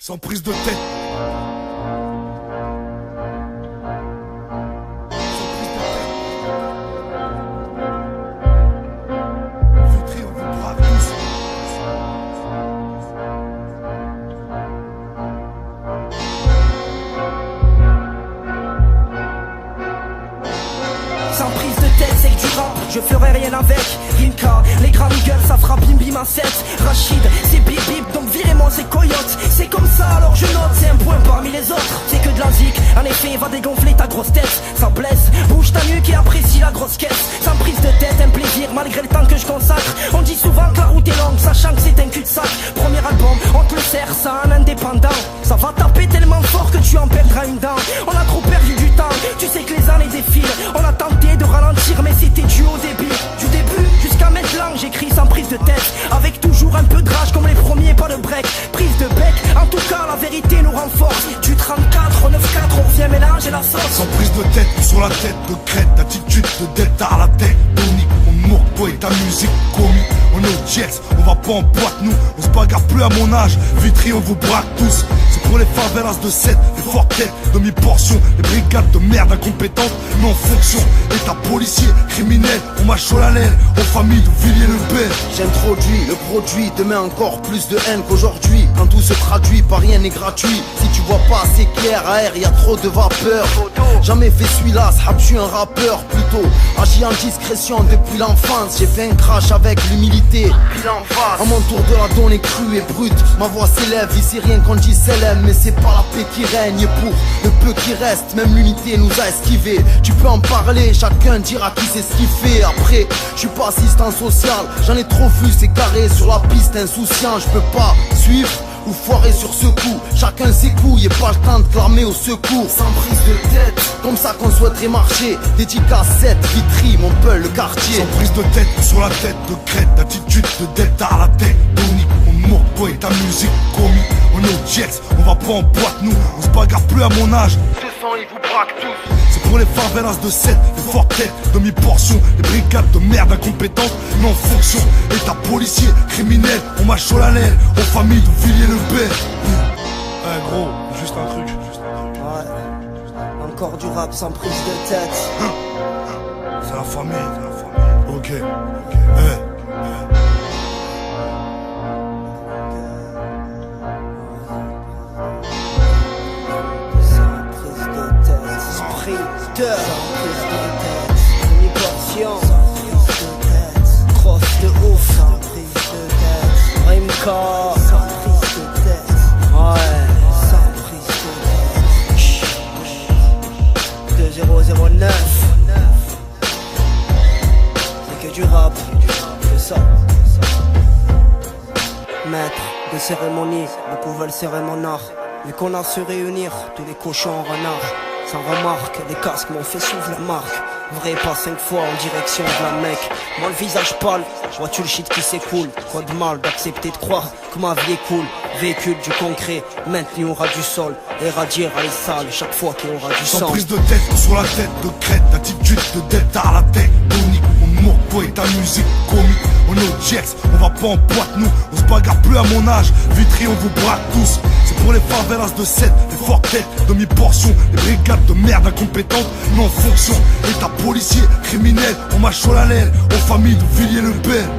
Sans prise de tête. Vitry, on vous braque tous. Sans prise de tête, c'est que du rap, je ferai rien avec. Rinka, les grandes gueules, ça fera bim bim à 7. Rachid, c'est bip bip, donc virez-moi c'est coyote. C'est comme ça, alors je note, c'est un point parmi les autres. C'est que de la zik, en effet, va dégonfler ta grosse tête. Ça blesse, bouge ta nuque et apprécie la grosse caisse. Sans prise de tête, un plaisir, malgré le temps que je consacre. On dit souvent que la route est longue, sachant que c'est un cul-de-sac. Premier album, on te le sert, ça un indépendant. Ça va taper tellement fort que tu en perdras une dent. On a trop perdu du temps, tu sais que les années défilent. On a tenté de ralentir, mais c'était dû au début. Du début jusqu'à maintenant, j'écris sans prise de tête. Avec toujours un peu de rage comme les premiers, pas de break. Prise de bec, en tout cas la vérité nous renforce. Du 34 au 9-4, on revient mélanger la sauce. Sans prise de tête, sur la tête de crête, d'attitude de delta à la tête. Tonique, on moque toi et ta musique comique. On est au Jets, on va pas en boîte nous. On se bagarre plus à mon âge, Vitry on vous braque tous. C'est pour les favelas de 7, les fortes têtes, demi-portion. Les brigades de merde incompétentes, mais en fonction. État policier, criminel, on mâche la laine. Aux familles de Villiers-le-Bel. J'introduis le produit, demain encore plus de haine qu'aujourd'hui. Quand tout se traduit, pas rien n'est gratuit. Si tu vois pas assez clair, à air, y a trop de vapeur. Jamais fait celui-là, je suis un rappeur plutôt. Agi en discrétion depuis l'enfance. J'ai fait un crash avec l'humilité. À mon tour de la donne est crue et brute. Ma voix s'élève, ici rien qu'on dit s'élève. Mais c'est pas la paix qui règne. Et pour le peu qui reste, même l'unité nous a esquivés. Tu peux en parler, chacun dira qui sait ce qu'il fait. Après, je suis pas assistant social. J'en ai trop vu, c'est carré sur la piste insouciant. Je peux pas suivre ou foirer sur ce coup. Chacun ses couilles et pas le temps de clamer au secours. Sans prise de tête, comme ça qu'on souhaiterait marcher. Dédicace 7, Vitry, mon peul, le quartier. Sans prise de tête, sur la tête de crête, d'attitude de delta à la tête. Tonique, on moque toi et ta musique comique. On est au Jets, on va pas en boîte nous. On se bagarre plus à mon âge. Ce sang, ils vous braquent tous. C'est pour les favelas de 7, les fortes têtes, demi-portion. Les brigades de merde incompétentes, mais en fonction. État policier, criminel, on mâche la laine. Aux familles de Villiers-le-Bel. Eh gros, juste un truc. Ouais, encore du rap sans prise de tête. C'est la famille, Ok. Sans prise de tête, esprit de. Sans prise de tête, demi-portion. Sans prise de tête, crosse de ouf. Sans prise de tête, Rimka. Sans prise de tête, ouais. Sans prise de tête. 2009. C'est que du rap, c'est ça. Maître de cérémonie, beaucoup veulent serrer mon art. Vu qu'on a su réunir tous les cochons en renard. Sans remarque, les casques m'ont fait suivre la marque. Vrai pas 5 fois en direction de la mec. Moi le visage pâle, vois-tu le shit qui s'écoule. Quoi de mal d'accepter de croire que ma vie est cool. Véhicule du concret, maintenu au ras du sol. Éradier à les salles chaque fois qu'il y aura du sang. Sans prise de tête, sur la tête de crête, d'attitude de delta à la tête. Tonique, on moque toi et ta musique comique. On est au Jets, on va pas en boîte nous. On se bagarre plus à mon âge, Vitry on vous braque tous. C'est pour les favelas de 7, les fortes têtes, demi-portion. Les brigades de merde incompétentes, mais en fonction. État policier, criminel, on mâche la laine. Aux familles de Villiers-le-Bel.